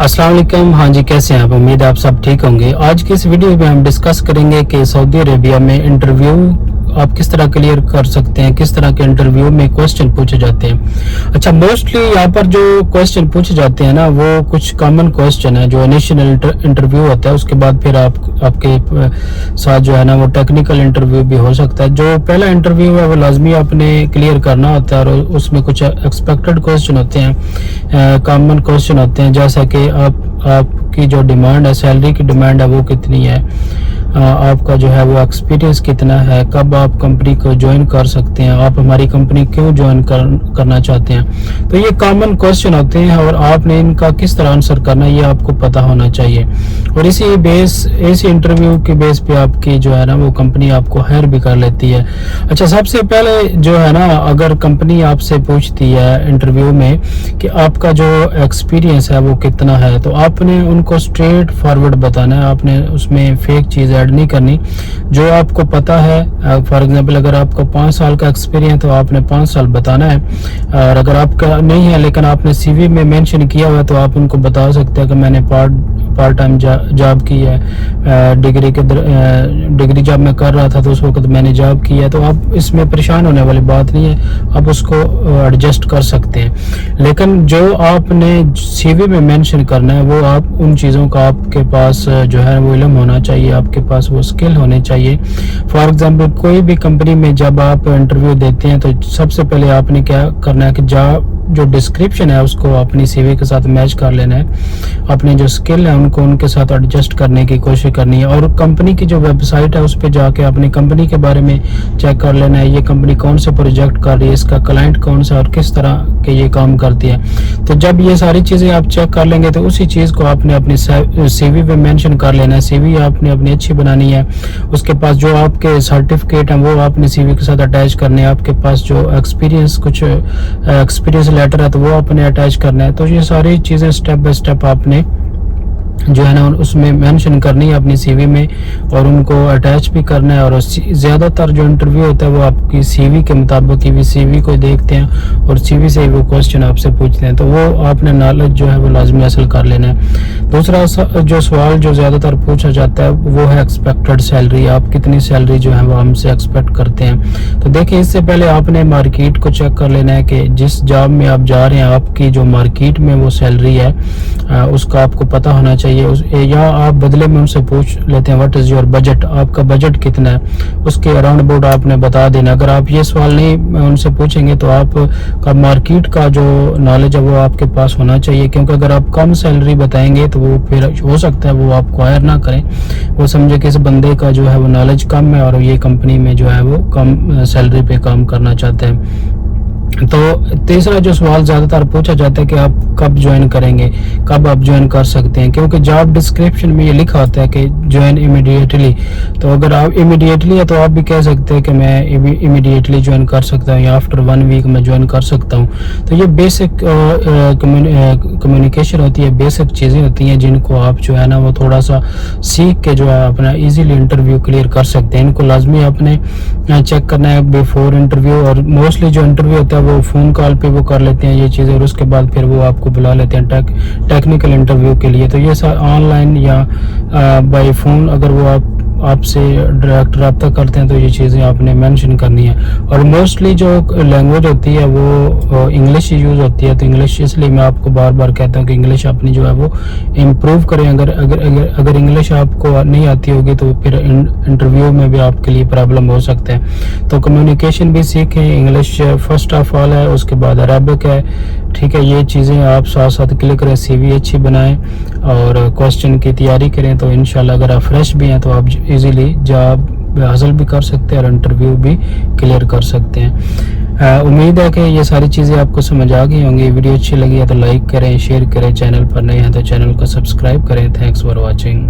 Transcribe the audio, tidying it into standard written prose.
अस्सलाम वालेकुम। हाँ जी, कैसे हैं आप? उम्मीद है आप सब ठीक होंगे। आज की इस वीडियो में हम डिस्कस करेंगे कि सऊदी अरेबिया में इंटरव्यू आप किस तरह क्लियर कर सकते हैं, किस तरह के इंटरव्यू में क्वेश्चन पूछे जाते हैं। अच्छा, मोस्टली यहाँ पर जो क्वेश्चन पूछे जाते हैं ना, वो कुछ कॉमन क्वेश्चन है। जो इनिशियल इंटरव्यू होता है, उसके बाद फिर आपके साथ जो है ना वो टेक्निकल इंटरव्यू भी हो सकता है। जो पहला इंटरव्यू है वो लाजमी आपने क्लियर करना होता है, और उसमें कुछ एक्सपेक्टेड क्वेश्चन होते हैं, कॉमन क्वेश्चन होते हैं, जैसा कि आपकी जो डिमांड है, सैलरी की डिमांड है वो कितनी है, आपका जो है वो एक्सपीरियंस कितना है, कब आप कंपनी को ज्वाइन कर सकते हैं, आप हमारी कंपनी क्यों ज्वाइन करना चाहते हैं। तो ये कॉमन क्वेश्चन होते हैं और आपने इनका किस तरह आंसर करना है ये आपको पता होना चाहिए। और इसी इंटरव्यू के बेस पे आपकी जो है ना वो कंपनी आपको हायर भी कर लेती है। अच्छा, सबसे पहले जो है ना, अगर कंपनी आपसे पूछती है इंटरव्यू में कि आपका जो एक्सपीरियंस है वो कितना है, तो आपने उनको स्ट्रेट फॉरवर्ड बताना है। आपने उसमें फेक चीज़ ऐड नहीं करनी। जो आपको पता है, फॉर एग्जांपल अगर आपका 5 साल का एक्सपीरियंस तो आपने 5 साल बताना है। और अगर आपका नहीं है लेकिन आपने सीवी में मेंशन किया हुआ है, तो आप उनको बता सकते हैं कि मैंने पार्ट टाइम जॉब की है, डिग्री जब मैं कर रहा था तो उस वक्त मैंने जॉब की है। तो आप इसमें परेशान होने वाली बात नहीं है, आप उसको एडजस्ट कर सकते हैं। लेकिन जो आपने सीवी में मेंशन करना है वो आप उन चीज़ों का आपके पास जो है वो इल्म होना चाहिए, आपके पास वो स्किल होने चाहिए। फॉर एग्जांपल कोई भी कंपनी में जब आप इंटरव्यू देते हैं तो सबसे पहले आपने क्या करना है कि जो डिस्क्रिप्शन है उसको अपनी सीवी के साथ मैच कर लेना है। अपने जो स्किल है उनको उनके साथ एडजस्ट करने की कोशिश करनी है। और कंपनी की जो वेबसाइट है उस पर जाके अपनी कंपनी के बारे में चेक कर लेना है, ये कंपनी कौन से प्रोजेक्ट कर रही है, इसका क्लाइंट कौन सा और किस तरह के ये काम करती है। तो जब ये सारी चीज़ें आप चेक कर लेंगे तो उसी चीज़ को आपने अपनी सीवी पे मेंशन कर लेना है। सीवी आपने अपनी अच्छी बनानी है। उसके पास जो आपके सर्टिफिकेट हैं वो आपने सीवी के साथ अटैच करने हैं। आपके पास जो कुछ एक्सपीरियंस लेटर है तो वो आपने अटैच करना है। तो ये सारी चीज़ें स्टेप बाय स्टेप आपने जो है ना उसमें मेंशन करनी है अपनी सीवी में, और उनको अटैच भी करना है। और ज़्यादातर जो इंटरव्यू होता है वो आपकी सीवी के मुताबिक ही सीवी को देखते हैं और सीवी से ही वो क्वेश्चन आपसे पूछते हैं। तो वो आपने नॉलेज जो है वो लाजमी हासिल कर लेना है। दूसरा जो सवाल जो ज़्यादातर पूछा जाता है वो है एक्सपेक्टेड सैलरी। आप कितनी सैलरी जो है वो हमसे एक्सपेक्ट करते हैं। तो देखिए, इससे पहले आपने मार्केट को चेक कर लेना है कि जिस जॉब में आप जा रहे हैं आपकी जो मार्केट में वो सैलरी है उसका आपको पता होना चाहिए। या आप बदले में उनसे पूछ लेते हैं व्हाट इज योर बजट, आपका बजट कितना है, उसके अराउंड अबाउट आपने बता देना। अगर आप ये सवाल नहीं उनसे पूछेंगे तो आपका मार्केट का जो नॉलेज है वो आपके पास होना चाहिए, क्योंकि अगर आप कम सैलरी बताएंगे तो वो फिर हो सकता है वो आपको हायर ना करें, वो समझे कि इस बंदे का जो है वो नॉलेज कम है और ये कंपनी में जो है वो कम सैलरी पे काम करना चाहते हैं। तो तीसरा जो सवाल ज़्यादातर पूछा जाता है कि आप कब ज्वाइन करेंगे, कब आप ज्वाइन कर सकते हैं, क्योंकि जॉब डिस्क्रिप्शन में ये लिखा होता है कि ज्वाइन इमीडिएटली। तो अगर आप इमीडिएटली है तो आप भी कह सकते हैं कि मैं इमीडिएटली ज्वाइन कर सकता हूँ या आफ्टर 1 वीक में ज्वाइन कर सकता हूँ। तो ये बेसिक कम्युनिकेशन होती है, बेसिक चीज़ें होती हैं जिनको आप जो है ना वो थोड़ा सा सीख के जो है अपना ईजीली इंटरव्यू क्लियर कर सकते हैं। इनको लाजमी आपने चेक करना है बिफोर इंटरव्यू। और मोस्टली जो इंटरव्यू होता है वो फ़ोन कॉल पे वो कर लेते हैं ये चीज़ें, और उसके बाद फिर वो आपको बुला लेते हैं टेक्निकल इंटरव्यू के लिए। तो ये ऑनलाइन या बाय फ़ोन अगर वो आपसे डायरेक्ट रब्ता करते हैं तो ये चीज़ें आपने मेंशन करनी है। और मोस्टली जो लैंग्वेज होती है वो इंग्लिश यूज़ होती है। तो इंग्लिश इसलिए मैं आपको बार बार कहता हूँ कि इंग्लिश अपनी जो है वो इम्प्रूव करें। अगर इंग्लिश आपको नहीं आती होगी तो फिर इंटरव्यू में भी आपके लिए प्रॉब्लम हो सकता है। तो कम्युनिकेशन भी सीखें। इंग्लिश फर्स्ट ऑफ ऑल है, उसके बाद अरबिक है, ठीक है। ये चीज़ें आप साथ साथ क्लियर करें, सीवी अच्छी बनाएं और क्वेश्चन की तैयारी करें। तो इंशाल्लाह अगर आप फ्रेश भी हैं तो आप इजीली जॉब हासिल भी कर सकते हैं और इंटरव्यू भी क्लियर कर सकते हैं। उम्मीद है कि ये सारी चीज़ें आपको समझ आ गई होंगी। वीडियो अच्छी लगी है तो लाइक करें, शेयर करें, चैनल पर नए हैं तो चैनल को सब्सक्राइब करें। Thanks for watching.